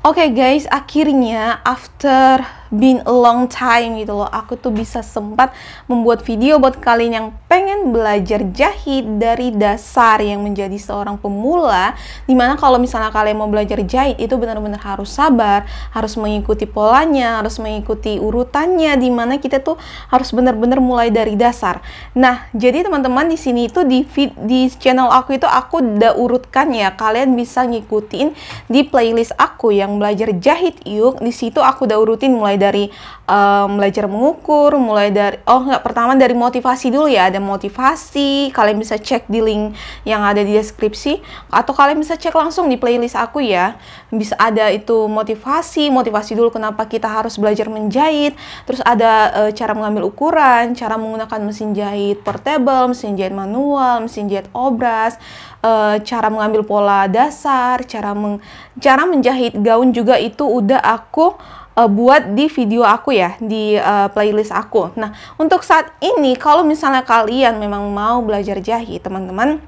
Oke guys, akhirnya after been a long time gitu loh, aku tuh bisa sempat membuat video buat kalian yang pengen belajar jahit dari dasar, yang menjadi seorang pemula. Dimana kalau misalnya kalian mau belajar jahit itu benar-benar harus sabar, harus mengikuti polanya, harus mengikuti urutannya, dimana kita tuh harus benar-benar mulai dari dasar. Nah, jadi teman-teman di sini itu di channel aku itu aku udah urutkan ya, kalian bisa ngikutin di playlist aku yang belajar jahit yuk. Di situ aku udah urutin mulai dari belajar mengukur, mulai dari pertama dari motivasi dulu ya. Ada motivasi, kalian bisa cek di link yang ada di deskripsi, atau kalian bisa cek langsung di playlist aku ya. Bisa ada itu motivasi dulu kenapa kita harus belajar menjahit. Terus ada cara mengambil ukuran, cara menggunakan mesin jahit portable, mesin jahit manual, mesin jahit obras, cara mengambil pola dasar, cara menjahit gaun juga itu udah aku buat di video aku ya, di playlist aku. Nah, untuk saat ini kalau misalnya kalian memang mau belajar jahit, teman-teman,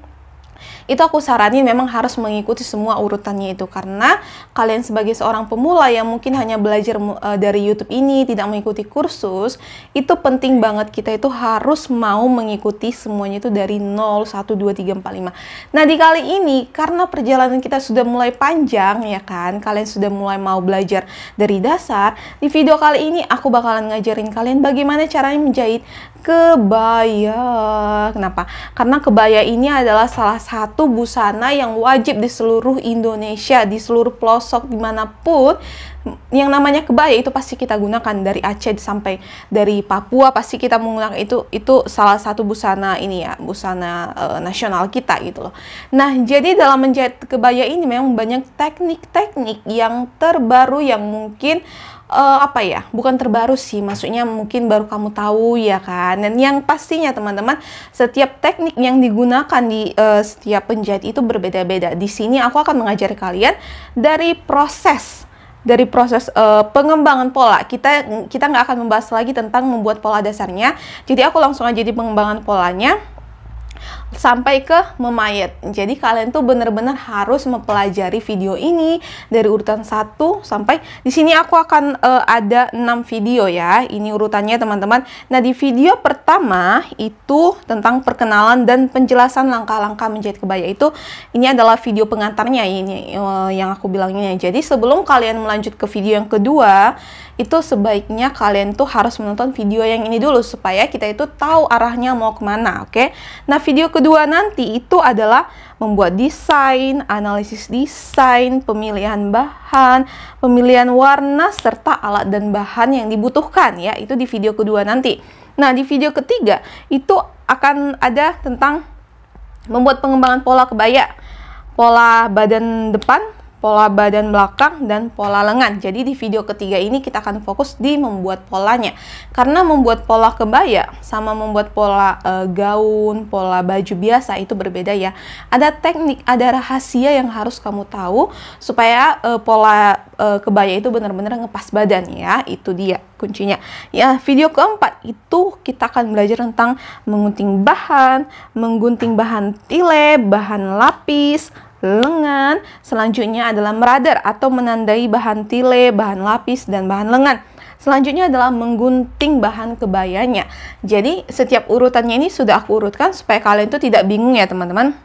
itu aku saranin memang harus mengikuti semua urutannya itu, karena kalian sebagai seorang pemula yang mungkin hanya belajar dari YouTube ini, tidak mengikuti kursus, itu penting banget kita itu harus mau mengikuti semuanya itu dari 0, 1, 2, 3, 4, 5. Nah, di kali ini karena perjalanan kita sudah mulai panjang ya kan, kalian sudah mulai mau belajar dari dasar, di video kali ini aku bakalan ngajarin kalian bagaimana caranya menjahit kebaya. Kenapa? Karena kebaya ini adalah salah satu busana yang wajib di seluruh Indonesia, di seluruh pelosok dimanapun yang namanya kebaya itu pasti kita gunakan, dari Aceh sampai dari Papua pasti kita menggunakan itu salah satu busana ini ya, busana nasional kita gitu loh. Nah, jadi dalam menjahit kebaya ini memang banyak teknik-teknik yang terbaru yang mungkin bukan terbaru sih, maksudnya mungkin baru kamu tahu ya kan. Dan yang pastinya teman-teman, setiap teknik yang digunakan di setiap penjahit itu berbeda-beda. Di sini aku akan mengajari kalian dari proses pengembangan pola. Kita nggak akan membahas lagi tentang membuat pola dasarnya. Jadi aku langsung aja di pengembangan polanya sampai ke memayat. Jadi kalian tuh bener-bener harus mempelajari video ini dari urutan 1 sampai di sini aku akan ada 6 video ya. Ini urutannya teman-teman. Nah, di video pertama itu tentang perkenalan dan penjelasan langkah-langkah menjahit kebaya itu. Ini adalah video pengantarnya ini yang aku bilangnya. Jadi sebelum kalian melanjut ke video yang kedua, itu sebaiknya kalian tuh harus menonton video yang ini dulu supaya kita itu tahu arahnya mau kemana, oke? Nah, video kedua nanti itu adalah membuat desain, analisis desain, pemilihan bahan, pemilihan warna, serta alat dan bahan yang dibutuhkan ya. Itu di video kedua nanti. Nah, di video ketiga itu akan ada tentang membuat pengembangan pola kebaya, pola badan depan, pola badan belakang, dan pola lengan. Jadi di video ketiga ini kita akan fokus di membuat polanya. Karena membuat pola kebaya sama membuat pola gaun, pola baju biasa itu berbeda ya. Ada teknik, ada rahasia yang harus kamu tahu supaya pola kebaya itu benar-benar ngepas badan ya. Itu dia kuncinya. Ya, video keempat itu kita akan belajar tentang menggunting bahan tile, bahan lapis, lengan. Selanjutnya adalah merader atau menandai bahan tile, bahan lapis, dan bahan lengan. Selanjutnya adalah menggunting bahan kebayanya. Jadi setiap urutannya ini sudah aku urutkan supaya kalian itu tidak bingung ya teman-teman.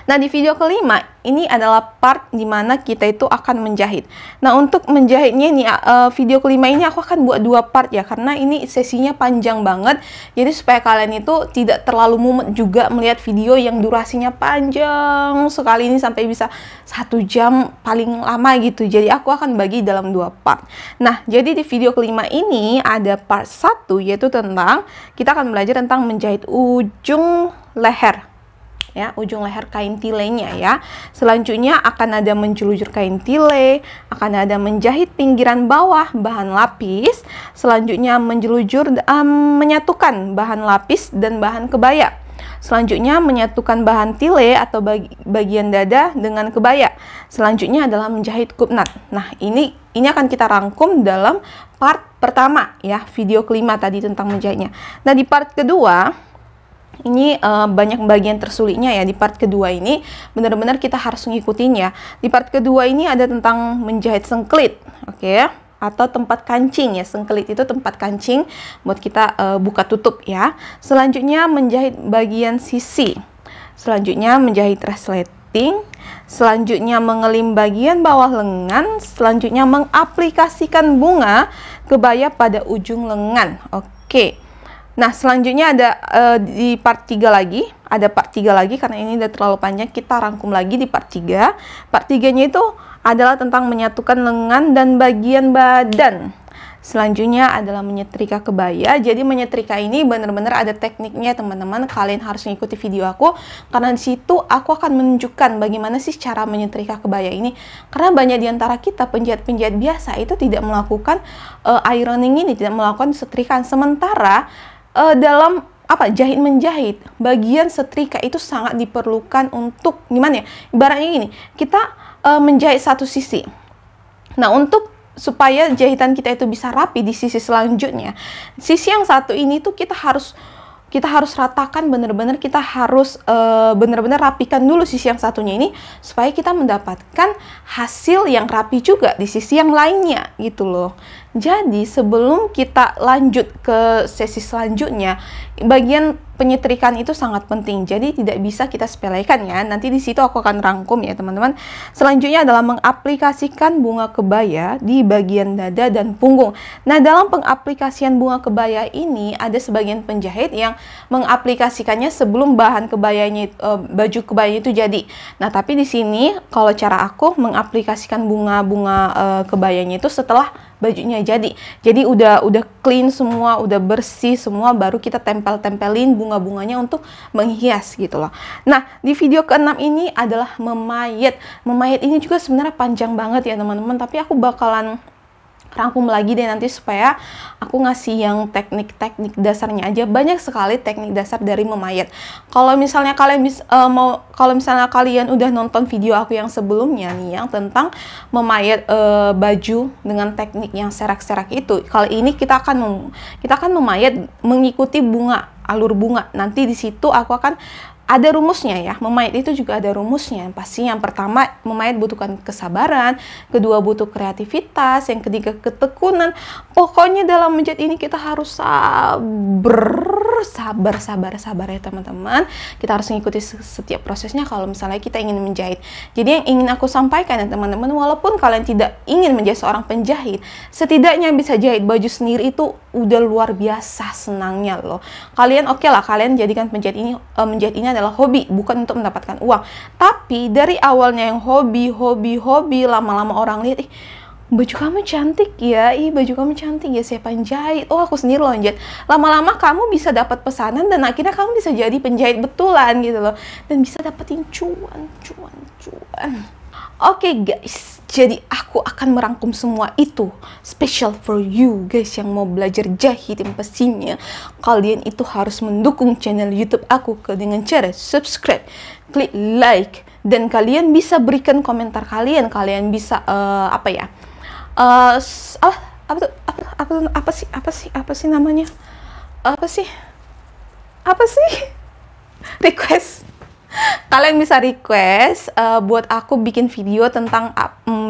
Nah, di video kelima ini adalah part dimana kita itu akan menjahit. Nah, untuk menjahitnya ini video kelima ini aku akan buat 2 part ya, karena ini sesinya panjang banget. Jadi supaya kalian itu tidak terlalu mumet juga melihat video yang durasinya panjang sekali ini sampai bisa 1 jam paling lama gitu. Jadi aku akan bagi dalam 2 part. Nah, jadi di video kelima ini ada part 1 yaitu tentang kita akan belajar tentang menjahit ujung leher. Ya, ujung leher kain tilenya ya. Selanjutnya akan ada menjelujur kain tile, akan ada menjahit pinggiran bawah bahan lapis, selanjutnya menjelujur menyatukan bahan lapis dan bahan kebaya. Selanjutnya menyatukan bahan tile atau bagian dada dengan kebaya. Selanjutnya adalah menjahit kupnat. Nah, ini akan kita rangkum dalam part pertama ya, video kelima tadi tentang menjahitnya. Nah, di part kedua Ini banyak bagian tersulitnya ya. Di part kedua ini benar-benar kita harus ngikutin ya. Di part kedua ini ada tentang menjahit sengklit, oke ya, atau tempat kancing ya. Sengklit itu tempat kancing buat kita buka tutup ya. Selanjutnya menjahit bagian sisi. Selanjutnya menjahit resleting. Selanjutnya mengelim bagian bawah lengan. Selanjutnya mengaplikasikan bunga kebaya pada ujung lengan. Oke. Nah, selanjutnya ada di part 3 lagi. Ada part 3 lagi karena ini udah terlalu panjang. Kita rangkum lagi di part 3. Part 3-nya itu adalah tentang menyatukan lengan dan bagian badan. Selanjutnya adalah menyetrika kebaya. Jadi menyetrika ini benar-benar ada tekniknya teman-teman. Kalian harus mengikuti video aku karena di situ aku akan menunjukkan bagaimana sih cara menyetrika kebaya ini. Karena banyak di antara kita penjahit-penjahit biasa itu tidak melakukan ironing ini, tidak melakukan setrikaan. Sementara dalam jahit menjahit bagian setrika itu sangat diperlukan untuk gimana ya, ibaratnya gini, kita menjahit satu sisi. Nah, untuk supaya jahitan kita itu bisa rapi di sisi selanjutnya, sisi yang satu ini tuh kita harus ratakan, bener-bener kita harus bener-bener rapikan dulu sisi yang satunya ini supaya kita mendapatkan hasil yang rapi juga di sisi yang lainnya gitu loh. Jadi sebelum kita lanjut ke sesi selanjutnya, bagian penyetrikaan itu sangat penting. Jadi tidak bisa kita sepelekan ya. Nanti di situ aku akan rangkum ya teman-teman. Selanjutnya adalah mengaplikasikan bunga kebaya di bagian dada dan punggung. Nah, dalam pengaplikasian bunga kebaya ini ada sebagian penjahit yang mengaplikasikannya sebelum bahan kebayanya baju kebayanya itu jadi. Nah, tapi di sini kalau cara aku mengaplikasikan bunga-bunga kebayanya itu setelah bajunya jadi. Jadi udah clean semua, udah bersih semua, baru kita tempel-tempelin bunga-bunganya untuk menghias gitu loh. Nah, di video ke-6 ini adalah memayat. Memayat ini juga sebenarnya panjang banget ya teman-teman, tapi aku bakalan rangkum lagi deh nanti supaya aku ngasih yang teknik-teknik dasarnya aja. Banyak sekali teknik dasar dari memayat. Kalau misalnya kalian kalian udah nonton video aku yang sebelumnya nih yang tentang memayat baju dengan teknik yang serak-serak itu, kali ini kita akan memayat mengikuti bunga, alur bunga. Nanti di situ aku akan ada rumusnya ya. Memayat itu juga ada rumusnya. Pasti yang pertama, memayat butuhkan kesabaran, kedua butuh kreativitas, yang ketiga ketekunan. Pokoknya dalam menjahit ini kita harus sabar ya teman-teman. Kita harus mengikuti setiap prosesnya kalau misalnya kita ingin menjahit. Jadi yang ingin aku sampaikan ya teman-teman, walaupun kalian tidak ingin menjadi seorang penjahit, setidaknya bisa jahit baju sendiri itu udah luar biasa senangnya loh. Kalian kalian jadikan menjahit ini adalah hobi, bukan untuk mendapatkan uang. Tapi dari awalnya yang hobi, lama-lama orang lihat, baju kamu cantik ya, baju kamu cantik ya, siapa yang jahit? Oh, aku sendiri loh yang jahit. Lama-lama kamu bisa dapat pesanan dan akhirnya kamu bisa jadi penjahit betulan gitu loh. Dan bisa dapetin cuan. Oke guys, jadi aku akan merangkum semua itu special for you guys yang mau belajar jahit. Yang pastinya kalian itu harus mendukung channel YouTube aku dengan cara subscribe, klik like, dan kalian bisa berikan komentar kalian. Kalian bisa request. Kalian bisa request buat aku bikin video tentang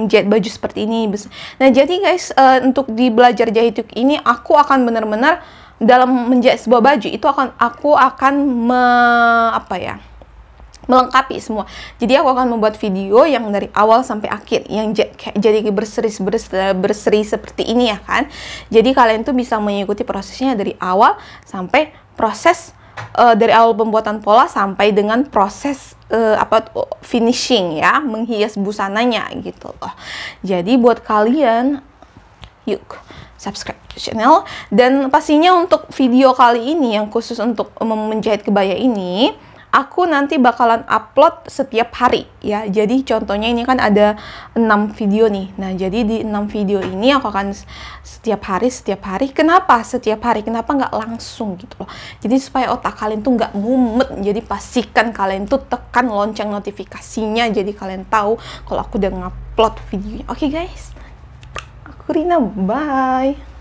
jahit baju seperti ini. Nah, jadi guys, untuk di belajar jahit ini aku akan benar-benar dalam menjahit sebuah baju itu aku akan melengkapi semua. Jadi aku akan membuat video yang dari awal sampai akhir yang jadi berseri seperti ini ya kan. Jadi kalian tuh bisa mengikuti prosesnya dari awal sampai proses dari awal pembuatan pola sampai dengan proses finishing ya, menghias busananya gitu loh. Jadi buat kalian, yuk subscribe channel. Dan pastinya untuk video kali ini yang khusus untuk menjahit kebaya ini, aku nanti bakalan upload setiap hari ya. Jadi contohnya ini kan ada 6 video nih. Nah, jadi di 6 video ini aku akan setiap hari. Kenapa setiap hari? Kenapa nggak langsung gitu loh? Jadi supaya otak kalian tuh nggak mumet. Jadi pastikan kalian tuh tekan lonceng notifikasinya. Jadi kalian tahu kalau aku udah ngupload videonya. Oke guys, aku Rina, bye.